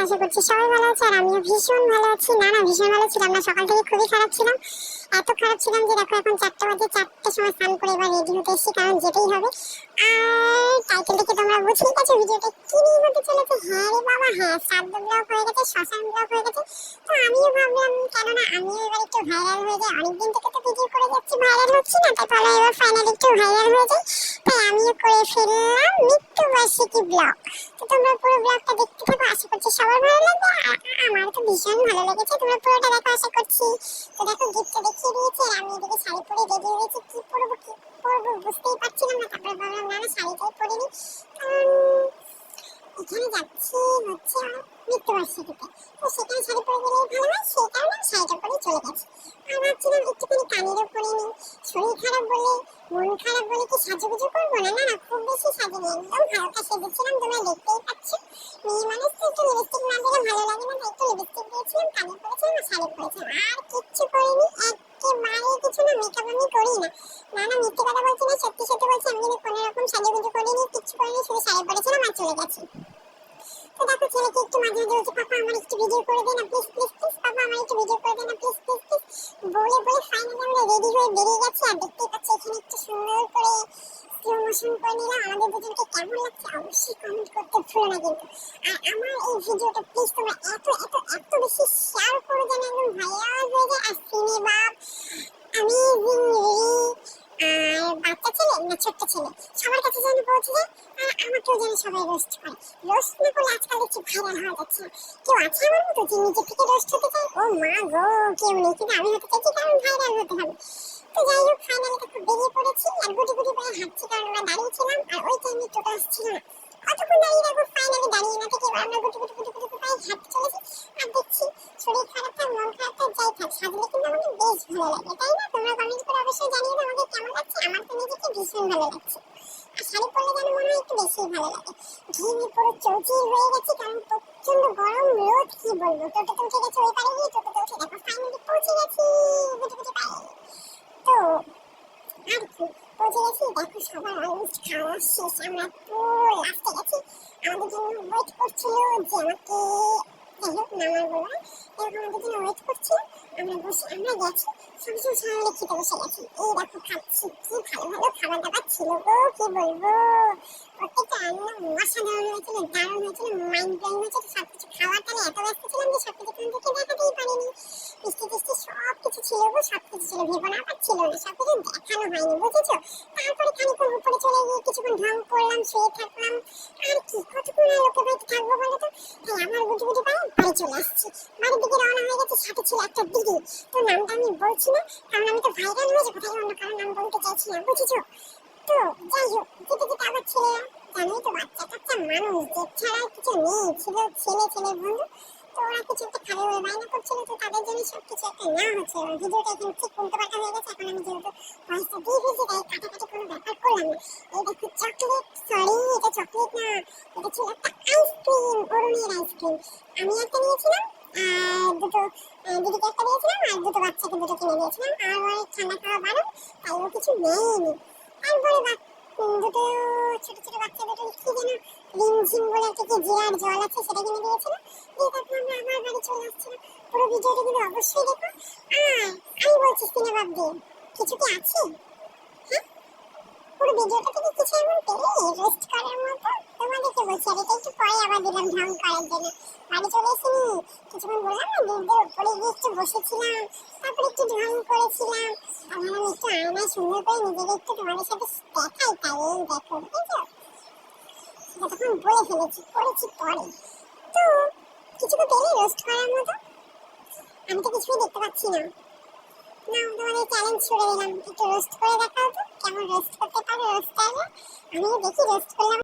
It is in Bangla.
আশা করছি সবাই ভালো আছে আর আমিও ভীষণ ভালো আছি। না ভীষণ ভালো ছিলাম না, সকাল থেকে খুবই খারাপ ছিলাম। এত খারাপ ছিলাম যে দেখো এখন 4টা বাজে, 4টার সময় স্নান করে এবার রেডি হতে এসেছি, কারণ যেতেই হবে। আর টাইটেল থেকে তোমরা বুঝেই গেছো ভিডিওটা কি নিয়ে হতে চলেছে। হ্যাঁ রে বাবা হ্যাঁ, শ্রাদ্ধ ব্লগ হয়ে গেছে, শ্মশান ব্লগ হয়ে গেছে। তো আমিও ভাবলাম কেননা আমিও এবার একটু ভাইরাল হয়ে যাই, অনেকদিন থেকে তো ভিডিও করে যাচ্ছি, ভাইরাল হচ্ছি না, তাই তাহলে এবার ফাইনালি একটু ভাইরাল হয়ে যাই। তাই আমিও করে ফেললাম মৃত্যুবার্ষিকী ব্লগ। তো তোমরা পুরো ব্লগটা দেখতে থাকো, আশা করছি সবার ভালো লাগবে। আমার তো ভীষণ ভালো লেগেছে, তোমরা পুরোটা দেখো আশা করছি। তো দেখো গিফটটা দেখিয়ে দিয়েছে, আমি এদিকে শাড়ি পরে রেডি হয়েছি। কি পরবো বুঝতেই পারছিলাম না, তারপরে ভাবলাম না শাড়িটাই পরে নিই, কারণ এখানে যাচ্ছি হচ্ছে মৃত্যুবার্ষিকীতে। তো সেখানে শাড়ি পরে গেলেই ভালো হয়, সেই কারণে শাড়িটা পরে চলে গেছি। আর ভাবছিলাম একটুখানি কানেরও পরে নিই। শরীর খারাপ বলে মন খারাপ বলে কি সাজুগুজু করবো না, না খুব বেশি সাজিনি, একদম হালকা সেজেছিলাম, তোমরা দেখতেই পাচ্ছ। মেয়ে মানুষ তো একটু লিপস্টিক না দিলে ভালো লাগে না, তাই একটু লিপস্টিক দিয়েছিলাম, কানে পরেছিলাম আর শাড়ি পরেছিলাম, আর কিচ্ছু করিনি। একেবারে কিছু না, মেকআপ আমি করি না। মিথ্যে কথা বলছি না, সত্যি সত্যি বলছি, আমি কিন্তু কোনো রকম সাজুগুজু করিনি, কিচ্ছু করিনি, শুধু শাড়ি পরেছিলাম আর চলে গেছি। তো দেখো ছেলেকে একটু মাঝে মাঝে বলছে, পাপা আমার একটু ভিডিও করে দে না প্লিজ প্লিজ প্লিজ, পাপা আমার একটু ভিডিও করে দে না প্লিজ প্লিজ প্লিজ বলে ফাইনালি আমরা রেডি হয়ে বেরিয়ে গেছি। আর দেখতেই পাচ্ছি এখানে একটু সুন্দর করে স্লো মোশন করে নিলাম। আমাদের দুজনকে কেমন লাগছে অবশ্যই কমেন্ট করতে ভুলো না কিন্তু। আর আমার এই ভিডিওটা প্লিজ তোমরা এত এত এত বেশি শেয়ার করো যেন একদম ভাইরাল হয়ে যায়। আর সিনে বাপ আমি আর বাচ্চা ছেলে না ছোট্ট ছেলে সবার কাছে যেন পৌঁছে যায়। আর আমাকেও যেন সবাই রোস্ট করে। রোস্ট না করলে আজকাল দেখছি ভাইরাল হওয়া যাচ্ছে না। কেউ আছে আমার মতো যে নিজে থেকে রোস্ট হতে চায়? ও মা গো, কেউ নেই, কিন্তু আমি হতে চাইছি কারণ ভাইরাল হতে হবে। তো যাই হোক ফাইনালি দেখো বেরিয়ে পড়েছি, আর গুটি গুটি করে হাঁটছি, কারণ আমরা দাঁড়িয়েছিলাম আর ওই টাইমে টোটো আসছিল না। কতক্ষণ দাঁড়িয়ে রাখবো, ফাইনালি দাঁড়িয়ে না থেকে এবার আমরা গুটি গুটি গুটি গুটি করে হাঁটতে চলেছি। আর দেখছি শরীর খারাপ থাক মন খারাপ থাক যাই থাক, সাজলে কিন্তু আমাকে বেশ ভালো লাগে, তাই না? তোমরা কমেন্ট করে অবশ্যই জানিয়ে দাও আমাকে কেমন লাগছে। আমার তো নিজেকে ভীষণ ভালো লাগছে, আর শাড়ি পরলে যেন মনে হয় একটু বেশি ভালো লাগে। ঘিমি পুরো চৌচির হয়ে গেছে, কারণ প্রচন্ড গরম রোদ, কি বলবো। টোটোতে উঠে গেছে, ওই পারে গিয়ে টোটোতে উঠে দেখো ফাইনালি পৌঁছে গেছি গুটি গুটি পায়ে। তো আর কি পৌঁছে গেছি, দেখো সবার অলমোস্ট খাওয়া শেষ, আমরা পুরো লাস্টে গেছি। আমাদের জন্য ওয়েট করছিল যে আমাকে যাই হোক নামার বলা, এরকম আমাদের জন্য ওয়েট করছিল। আমরা গেছি সঙ্গে সঙ্গে সামনে খেতে বসে গেছি। এই দেখো খাচ্ছি, কি ভালো ভালো খাবার দাবার ছিল গো, কি বলবো। প্রত্যেকটা রান্না অসাধারণ হয়েছিল, দারুণ হয়েছিল, মাইন্ড ব্লোয়িং হয়েছিল। সবকিছু খাওয়ার টানে এত ব্যস্ত ছিলাম যে সবকিছু তোমাদেরকে দেখাতেই পারিনি। মিষ্টি টিষ্টি সবকিছু ছিল গো, সবকিছু ছিল, ভেবো না আবার ছিল না, সবকিছু দেখানো হয়নি বুঝেছো। তারপরে খানিকক্ষণ উপরে চলে গিয়ে কিছুক্ষণ ঢং করলাম, শুয়ে থাকলাম। আর কি কতক্ষণ আর লোকের বাড়িতে থাকবো বলো তো। তাই আমার গুটি গুটি পায়ে বাড়ি চলে আসছি। বাড়ির দিকে রওনা হয়ে গেছে, সাথে ছিল একটা দিদি। তো নামটা আমি বলছি না, কারণ আমি তো ভাইরাল হয়ে যাবো, তাই অন্য কারো নাম বলতে চাইছি না বুঝেছো। তো যাই হোক যেতে যেতে আবার ছেলেরা, জানোই তো বাচ্চা কাচ্চা মানুষ, জেদ ছাড়া কিছু নেই, ছিল ছেলে ছেলে বন্ধু। তো ওরা কিছু একটা খাবে বলে বায়না করছিল, তো তাদের জন্য সবকিছু একটা নেওয়া হচ্ছে। ভিডিওটা এখন ঠিক উল্টো পাল্টা হয়ে গেছে, এখন আমি যেহেতু ভয়েসটা দিয়ে ফেলছি তাই কাটাকাটি কোনো ব্যাপার করলাম না। এই দেখো চকলেট, সরি এটা চকলেট না, এটা ছিল একটা আইসক্রিম, অরুণের আইসক্রিম। আমি একটা নিয়েছিলাম আর দুটো দিদিকে একটা দিয়েছিলাম, আর দুটো বাচ্চাকে দুটো কিনে দিয়েছিলাম। আর অনেক ঠান্ডা খাওয়া বারণ, তাই ও কিছু নেয়নি। তারপরে দুটো ছোট ছোট বাচ্চা দুটো কি যেন রিমঝিম বলে একটা কি জিরার জল আছে সেটা কিনে দিয়েছিল। দিয়ে তারপর আমরা আমার বাড়ি চলে আসছিলাম। পুরো ভিডিওটা কিন্তু অবশ্যই দেখো। আর আমি বলছি সিনে বাবদি কিছু কি আছে? হ্যাঁ, পুরো ভিডিওটা থেকে কিছু এমন পেলে রোস্ট করার মতো তোমাদেরকে বলছি। আর এটা একটু পরে আবার দিলাম ঢং করার জন্য। বাড়ি চলে এসেছি, কিছুক্ষণ বললাম না দিদিদের উপরে গিয়ে একটু বসেছিলাম, তারপরে একটু ঢং করেছিলাম। তারপর আমি একটু আয়নায় সুন্দর করে নিজেকে একটু তোমাদের সাথে দেখাই, তাই এই দেখো বুঝেছো। সেটা তখন বলে ফেলেছি, করেছি পরে। তো কিছু তো পেলে রোস্ট করার মতো, আমি তো কিছুই দেখতে পাচ্ছি না। না তোমাদের চ্যালেঞ্জ ছুড়ে দিলাম, একটু রোস্ট করে দেখাও তো কেমন রোস্ট করতে পারো রোস্টাররা। আমিও দেখি রোস্ট করলাম।